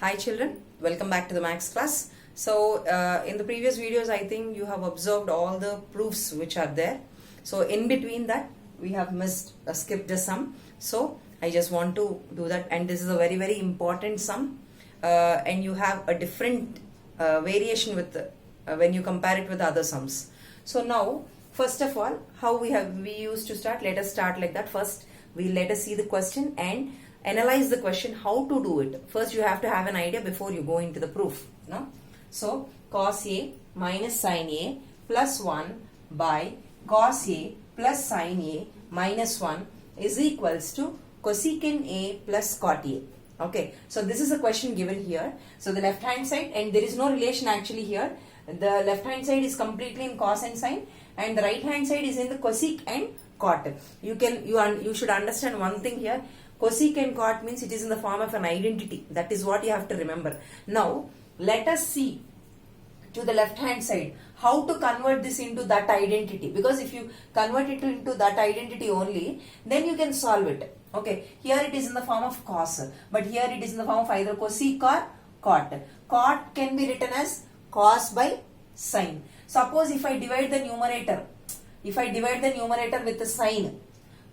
Hi children, welcome back to the maths class. So in the previous videos I think you have observed all the proofs which are there. So in between that we have skipped a sum. So I just want to do that, and this is a very important sum, and you have a different variation with when you compare it with other sums. So now first of all, how we used to start, let us start like that. First let us see the question and analyze the question, how to do it. First you have to have an idea before you go into the proof. No? So cos A minus sin A plus 1 by cos A plus sin A minus 1 is equals to cosecant A plus cot A. Okay, so this is a question given here. So the left hand side, and there is no relation actually here. The left hand side is completely in cos and sin, and the right hand side is in the cosec and cot. You should understand one thing here. Cosec and cot means it is in the form of an identity. That is what you have to remember. Now, let us see to the left hand side how to convert this into that identity. Because if you convert it into that identity only, then you can solve it. Okay, here it is in the form of cos, but here it is in the form of either cosec or cot. Cot can be written as cos by sin. Suppose if I divide the numerator, with the sin,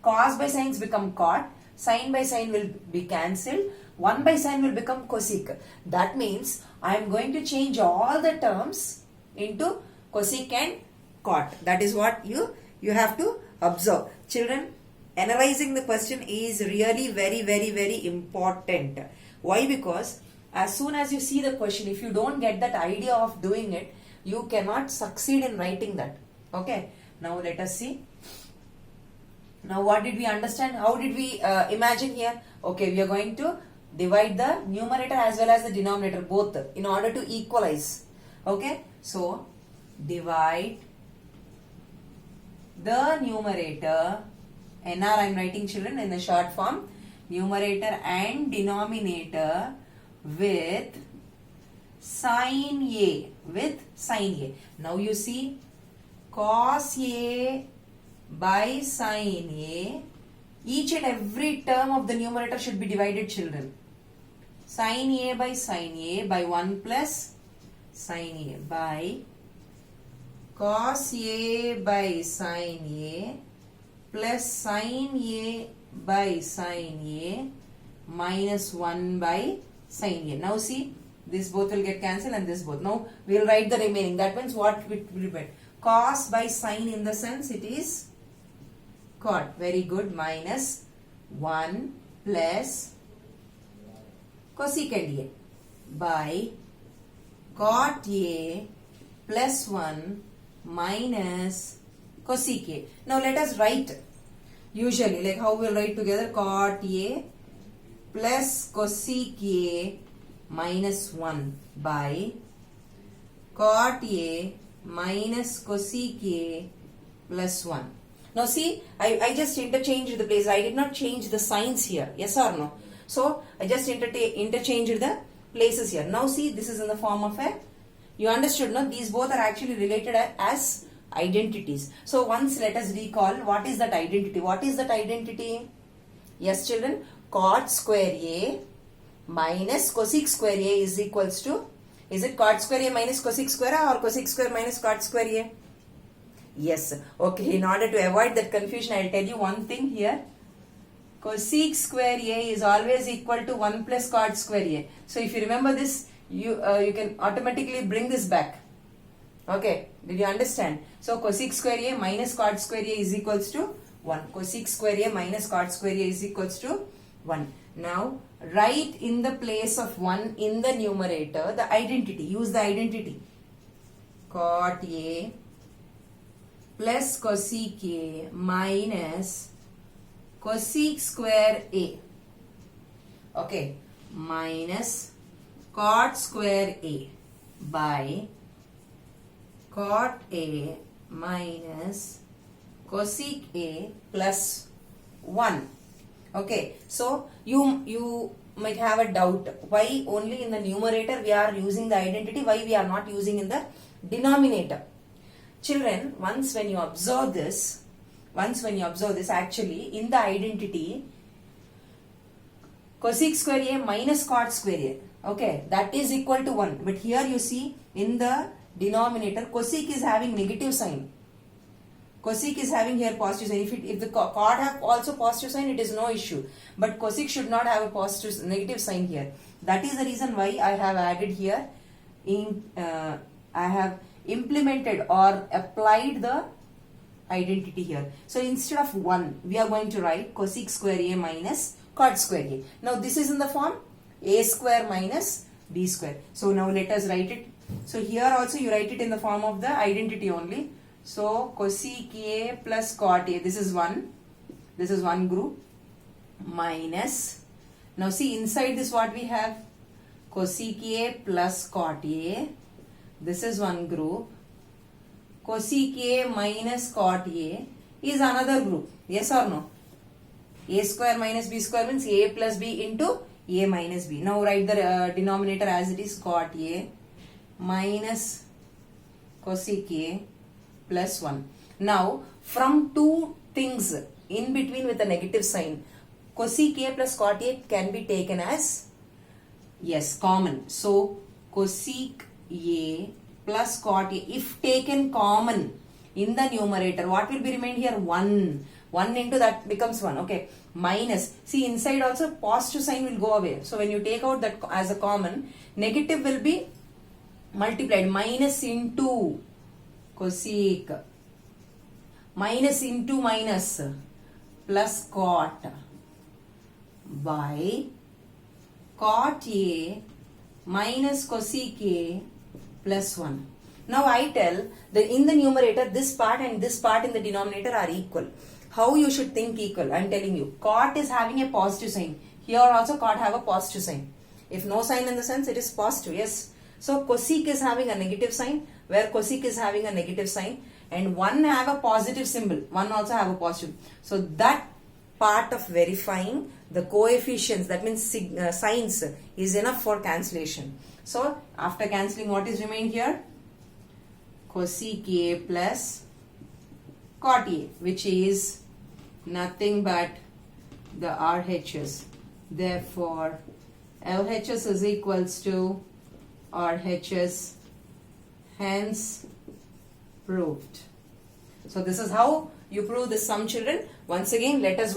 cos by sines become cot, sin by sin will be cancelled, 1 by sin will become cosec. That means I am going to change all the terms into cosec and cot. That is what you have to observe. Children, analyzing the question is really very important. Why? Because as soon as you see the question, if you don't get that idea of doing it, you cannot succeed in writing that. Okay, now let us see. Now what did we understand? How did we imagine here? Okay, we are going to divide the numerator as well as the denominator both in order to equalize. Okay, so divide the numerator, NR I am writing children in the short form, numerator and denominator with sin A, Now you see cos A by sin A, each and every term of the numerator should be divided children. Sin A by 1 plus sin A by cos A by sin A plus sin A by sin A minus 1 by sin A. Now see, this both will get cancelled and this both. Now we will write the remaining. That means what it will be? Cos by sin, in the sense it is cot. Very good. Minus 1 plus cosecant A by cot A plus 1 minus cosec A. Now let us write usually like how we will write together. Cot A plus cosec A minus 1 by cot A minus cosec A plus 1. Now see, I just interchanged the place. I did not change the signs here. Yes or no? So I just interchanged the places here. Now see, this is in the form of a, you understood, no? These both are actually related as identities. So once let us recall, what is that identity? What is that identity? Yes children, cot square A minus cosec square A is equals to, is it cot square A minus cosec square A or cosec square minus cot square A? Yes. Okay, in order to avoid that confusion, I will tell you one thing here. Cosec square A is always equal to 1 plus cot square A. So if you remember this, you can automatically bring this back. Okay, did you understand? So cosec square A minus cot square A is equals to 1. Cosec square A minus cot square A is equals to 1. Now write in the place of 1 in the numerator the identity. Use the identity. Cot A plus cosec A minus cosec square A. Okay, minus cot square A by cot A minus cosec A plus 1. Okay, so you might have a doubt, why only in the numerator we are using the identity, why we are not using in the denominator. Children, once when you observe this, actually in the identity cosec square A minus cot square A. Okay, that is equal to 1. But here you see in the denominator, cosec is having negative sign. Cosec is having here positive sign. If the cot have also positive sign, it is no issue. But cosec should not have a positive negative sign here. That is the reason why I have added here. I have implemented or applied the identity here. So instead of 1, we are going to write cosec square A minus cot square A. Now this is in the form A square minus B square. So now let us write it. So here also you write it in the form of the identity only. So cosec A plus cot A, this is one group, minus, now see inside this what we have, cosec A plus cot A, this is one group, cosec A minus cot A is another group, yes or no? A square minus B square means A plus B into A minus B. Now write the denominator as it is, cot A minus cosec A plus 1. Now from two things in between with a negative sign, cosec A plus cot A can be taken as, yes, common. So cosec A plus cot A, if taken common in the numerator, what will be remained here? 1. 1 into that becomes 1. Okay. Minus. See inside also positive sign will go away. So when you take out that as a common, negative will be multiplied. Minus into cosec, minus into minus, plus cot, by cot A minus cosec A plus 1. Now I tell that in the numerator this part and this part in the denominator are equal. How you should think equal? I am telling you. Cot is having a positive sign. Here also cot have a positive sign. If no sign in the sense, it is positive. Yes. So cosec is having a negative sign, where cosec is having a negative sign, and one have a positive symbol, one also have a positive. So that part of verifying the coefficients, that means signs, is enough for cancellation. So after cancelling, what is remained here? Cosec A plus cot A, which is nothing but the RHS. Therefore LHS is equals to RHS, hence proved. So this is how you prove this sum, children. Once again, let us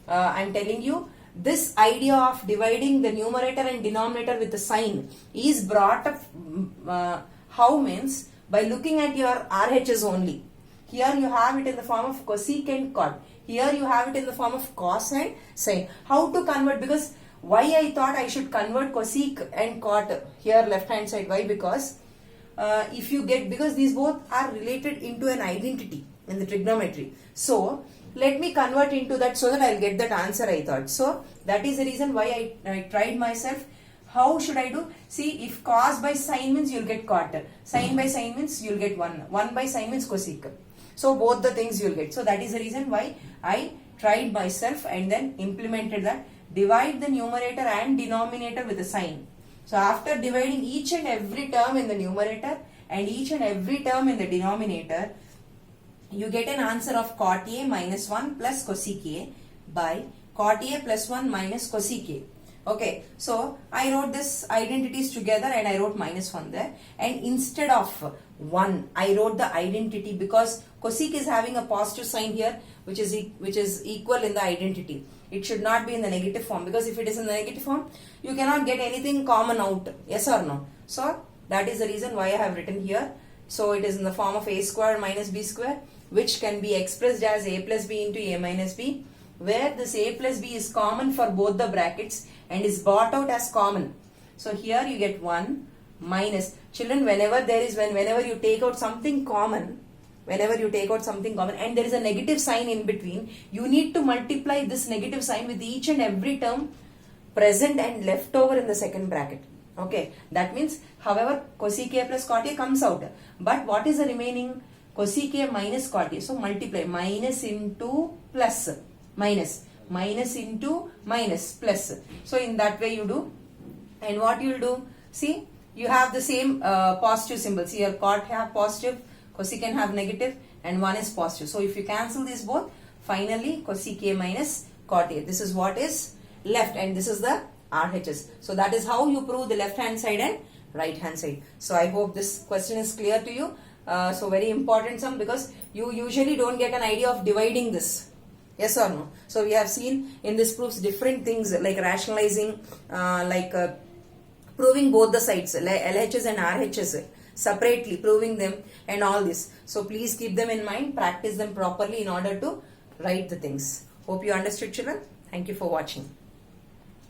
I am telling you, this idea of dividing the numerator and denominator with a sign is brought up, how means, by looking at your RHS only. Here you have it in the form of cosec and cot. Here you have it in the form of cos and sin. How to convert? Because why I thought I should convert cosec and cot here left hand side. Why? Because if you get, because these both are related into an identity in the trigonometry. So let me convert into that so that I'll get that answer, I thought. So that is the reason why I tried myself. How should I do? See, if cos by sin means you'll get cot. Sin by sin means you'll get 1. 1 by sin means cosec. So both the things you'll get. So that is the reason why I tried myself and then implemented that. Divide the numerator and denominator with a sign. So after dividing each and every term in the numerator and each and every term in the denominator, you get an answer of cot A minus 1 plus cosec A by cot A plus 1 minus cosec A. Okay, so I wrote this identities together and I wrote minus 1 there, and instead of 1 I wrote the identity, because cosec is having a positive sign here which is equal in the identity. It should not be in the negative form, because if it is in the negative form you cannot get anything common out, yes or no. So that is the reason why I have written here. So it is in the form of a square minus b square, which can be expressed as a plus b into a minus b, where this a plus b is common for both the brackets and is brought out as common. So here you get 1 minus, children, whenever you take out something common, and there is a negative sign in between, you need to multiply this negative sign with each and every term present and left over in the second bracket. Okay, that means, however, cosec A plus cot A comes out, but what is the remaining? Cosec A minus cot A. So multiply minus into plus, minus into minus plus. So in that way you do. And what you will do? See, you have the same positive symbols. Here cot have positive, cosecant have negative, and 1 is positive. So if you cancel these both, finally cosec A minus cot A. This is what is left, and this is the RHS. So that is how you prove the left hand side and right hand side. So I hope this question is clear to you. So very important sum, because you usually don't get an idea of dividing this. Yes or no? So we have seen in this proofs different things like rationalizing, proving both the sides, like LHS and RHS separately, proving them and all this. So please keep them in mind, practice them properly in order to write the things. Hope you understood, children. Thank you for watching.